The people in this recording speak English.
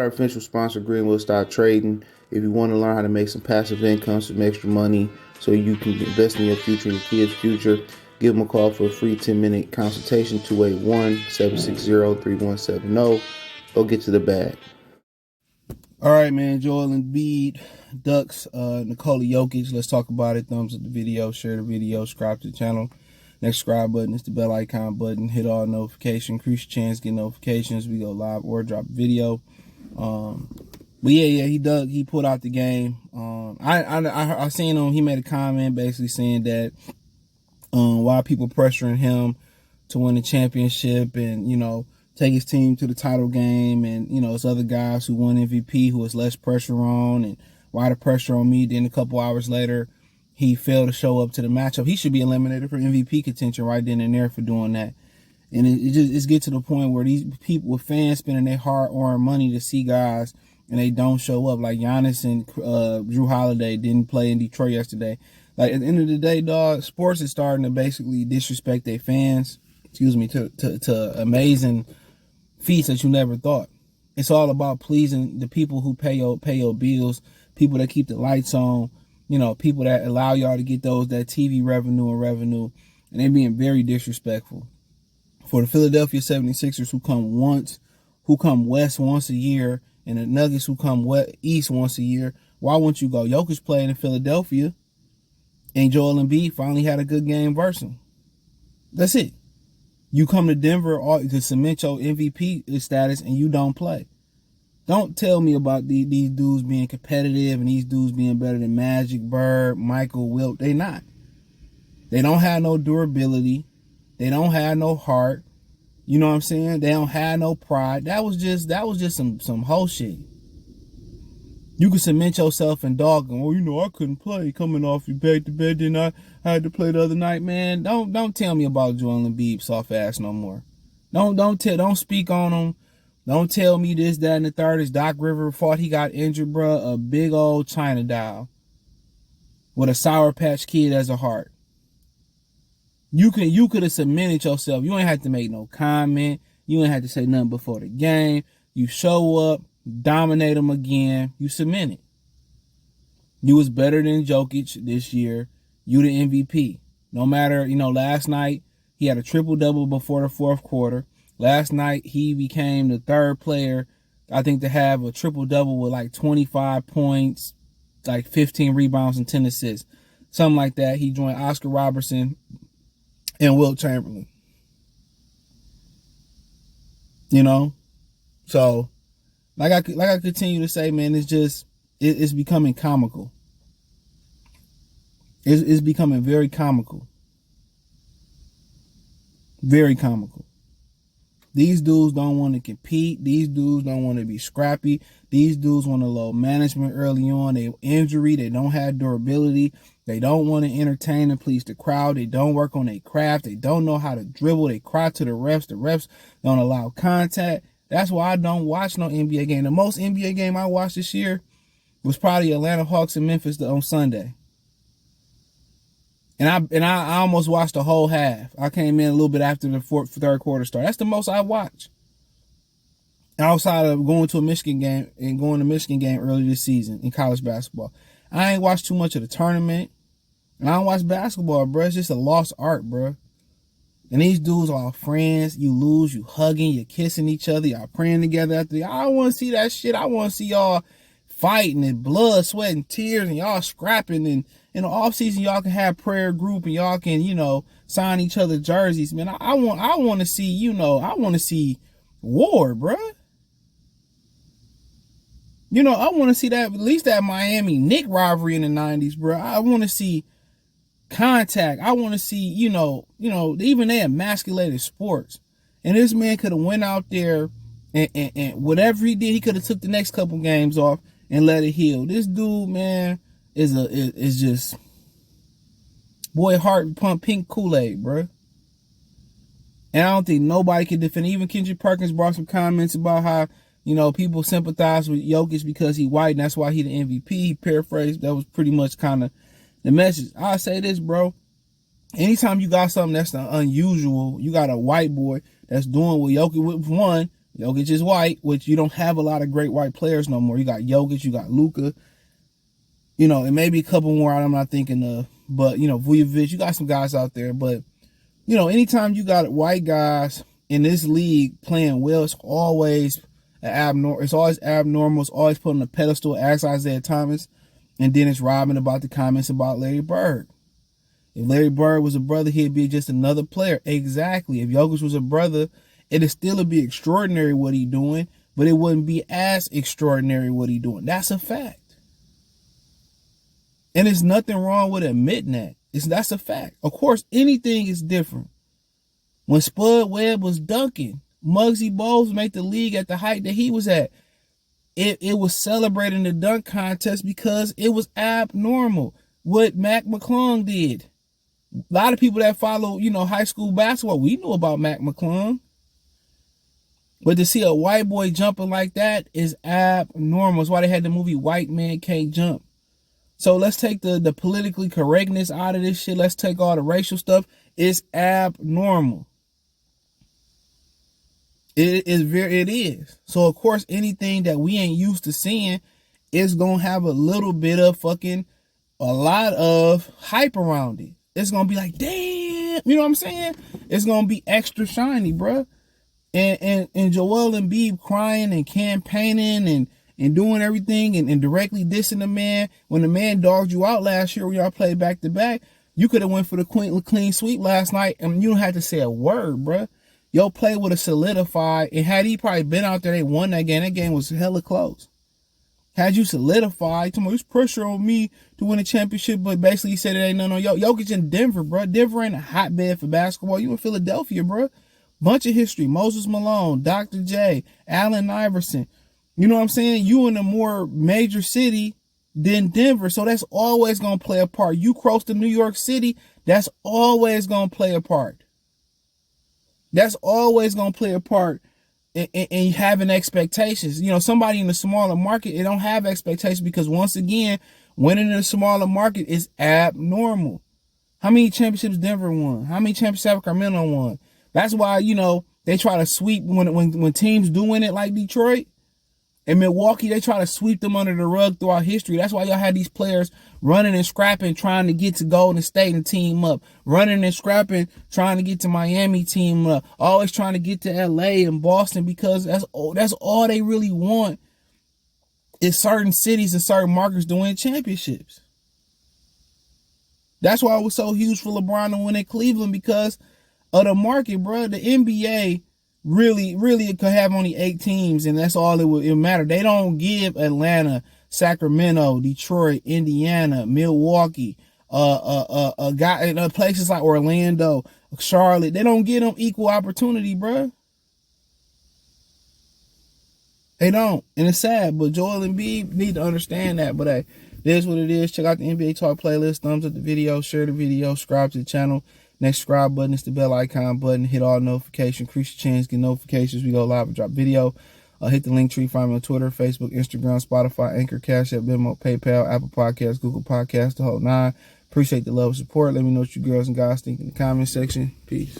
our official sponsor, Greenwood Stock Trading. If you want to learn how to make some passive income, some extra money, so you can invest in your future and your kids' future, give them a call for a free 10-minute consultation, 281-760-3170. Go get to the bag. All right, man. Joel Embiid, Ducks, Nikola Jokić. Let's talk about it. Thumbs up the video, share the video, subscribe to the channel. Next subscribe button is the bell icon button. Hit all notifications. Increase your chance, get notifications. We go live or drop a video. But yeah, he pulled out the game. I seen him. He made a comment basically saying that why people pressuring him to win the championship and take his team to the title game, and it's other guys who won MVP who was less pressure on, and why the pressure on me. Then a couple hours later, he failed to show up to the matchup. He should be eliminated from MVP contention right then and there for doing that. And it gets to the point where these people with fans spending their hard-earned money to see guys and they don't show up. Like Giannis and Drew Holiday didn't play in Detroit yesterday. Like at the end of the day, dog, sports is starting to basically disrespect their fans. To amazing feats that you never thought. It's all about pleasing the people who pay your bills, people that keep the lights on. People that allow y'all to get that TV revenue, and they being very disrespectful. For the Philadelphia 76ers who come west once a year, and the Nuggets who come east once a year, why won't you go? Jokić playing in Philadelphia, and Joel Embiid finally had a good game versus him. That's it. You come to Denver to cement your MVP status, and you don't play. Don't tell me about these dudes being competitive and these dudes being better than Magic, Bird, Michael, Wilt. They not. They don't have no durability. They don't have no heart. You know what I'm saying? They don't have no pride. That was just some whole shit. You can cement yourself and dog them. I couldn't play coming off you back to bed. Then I had to play the other night, man. Don't tell me about Joel Embiid soft ass no more. Don't speak on him. Don't tell me this, that, and the third. Is Doc River thought he got injured, bruh. A big old China doll with a Sour Patch Kid as a heart. You could have cemented yourself. You ain't have to make no comment. You ain't have to say nothing before the game. You show up, dominate them again. You cement it. You was better than Jokić this year. You the MVP. No matter, last night he had a triple-double before the fourth quarter. Last night, he became the third player, I think, to have a triple-double with like 25 points, like 15 rebounds and 10 assists. Something like that. He joined Oscar Robertson and Wilt Chamberlain. So, like I continue to say, man, it's becoming comical. It's becoming very comical. Very comical. These dudes don't want to compete. These dudes don't want to be scrappy. These dudes want to low management early on. They injury. They don't have durability. They don't want to entertain and please the crowd. They don't work on their craft. They don't know how to dribble. They cry to the refs. The refs don't allow contact. That's why I don't watch no NBA game. The most NBA game I watched this year was probably Atlanta Hawks and Memphis on Sunday. And I almost watched the whole half. I came in a little bit after the third quarter start. That's the most I watched. Outside of going to a Michigan game and going to Michigan game early this season in college basketball. I ain't watched too much of the tournament. And I don't watch basketball, bro. It's just a lost art, bro. And these dudes are all friends. You lose, you hugging, you kissing each other, y'all praying together after. I don't want to see that shit. I want to see y'all fighting and blood, sweat, and tears, and y'all scrapping. And in the off season, y'all can have prayer group and y'all can, sign each other jerseys. Man, I want to see, I want to see war, bruh. I want to see that, at least that Miami Knick rivalry in the 90s, bruh. I want to see contact. I want to see, even they emasculated sports. And this man could have went out there and whatever he did, he could have took the next couple games off and let it heal. This dude, man, is just boy heart pump pink Kool-Aid, bro. And I don't think nobody can defend. Even Kendrick Perkins brought some comments about how, people sympathize with Jokić because he white and that's why he the MVP. He paraphrased. That was pretty much kind of the message. I say this, bro. Anytime you got something that's unusual, you got a white boy that's doing what Jokić, one, Jokić is white, which you don't have a lot of great white players no more. You got Jokić, you got Luka, and maybe a couple more I'm not thinking of. But, Vujovic, you got some guys out there. But, anytime you got white guys in this league playing well, it's always abnormal. It's always abnormal. It's always put on a pedestal. Ask Isaiah Thomas and Dennis Rodman about the comments about Larry Bird. If Larry Bird was a brother, he'd be just another player. Exactly. If Jokić was a brother, it'd still be extraordinary what he doing, but it wouldn't be as extraordinary what he doing. That's a fact. And there's nothing wrong with admitting that. That's a fact. Of course, anything is different. When Spud Webb was dunking, Muggsy Bogues made the league at the height that he was at. It was celebrating the dunk contest because it was abnormal what Mac McClung did. A lot of people that follow, high school basketball, we knew about Mac McClung. But to see a white boy jumping like that is abnormal. That's why they had the movie White Man Can't Jump. So let's take the politically correctness out of this shit. Let's take all the racial stuff. It's abnormal. It is. So of course, anything that we ain't used to seeing is gonna have a little bit of a lot of hype around it. It's gonna be like, damn, you know what I'm saying? It's gonna be extra shiny, bruh. And Joel Embiid crying and campaigning and doing everything and directly dissing the man. When the man dogged you out last year when y'all played back to back, you could have went for the clean sweep last night and you don't have to say a word, bruh. Your play would have solidified, and had he probably been out there, they won that game. That game was hella close. Had you solidified, there's pressure on me to win a championship, but basically he said it ain't none on Jokić in Denver, bro. Denver ain't a hotbed for basketball. You in Philadelphia, bro. Bunch of history. Moses Malone, Dr. J, Allen Iverson. You know what I'm saying? You in a more major city than Denver, so that's always going to play a part. You cross to New York City, that's always going to play a part. That's always going to play a part in having expectations. Somebody in the smaller market, they don't have expectations because, once again, winning in a smaller market is abnormal. How many championships Denver won? How many championships Sacramento won? That's why, they try to sweep when teams doing it like Detroit and Milwaukee, they try to sweep them under the rug throughout history. That's why y'all had these players running and scrapping, trying to get to Golden State and team up. Running and scrapping, trying to get to Miami, team up. Always trying to get to LA and Boston because that's all they really want is certain cities and certain markets to win championships. That's why it was so huge for LeBron to win in Cleveland because of the market, bro. The NBA really could have only 8 teams, and that's all it would matter. They don't give Atlanta, Sacramento, Detroit, Indiana, Milwaukee, places like Orlando, Charlotte. They don't give them equal opportunity, bro. They don't, and it's sad. But Joel Embiid need to understand that. But hey, this is what it is. Check out the NBA Talk playlist. Thumbs up the video, share the video, subscribe to the channel. Next subscribe button is the bell icon button. Hit all notifications. Increase your chance, get notifications. We go live and drop video. Hit the link tree. Find me on Twitter, Facebook, Instagram, Spotify, Anchor, Cash App, Venmo, PayPal, Apple Podcasts, Google Podcasts, the whole 9. Appreciate the love and support. Let me know what you girls and guys think in the comment section. Peace.